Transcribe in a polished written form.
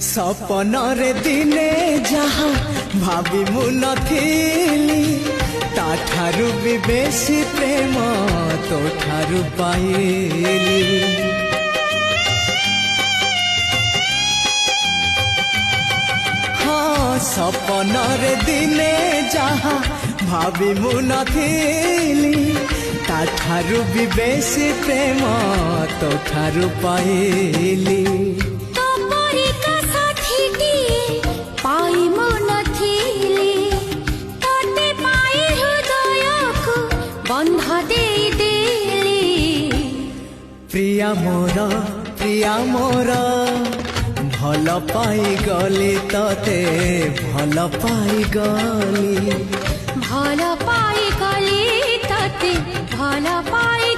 सपनरे दिने जहाँ भाभी मु नथिली ताठारु भी बेसी प्रेम तो ठारु पाइली। हाँ सपनरे दिने जहाँ भाभी मु नथिली ताठारु भी बेसी प्रेम तो ठारु पाइली। प्रिया मोर भल पाई गली तते भल पाई गली तते भल पाई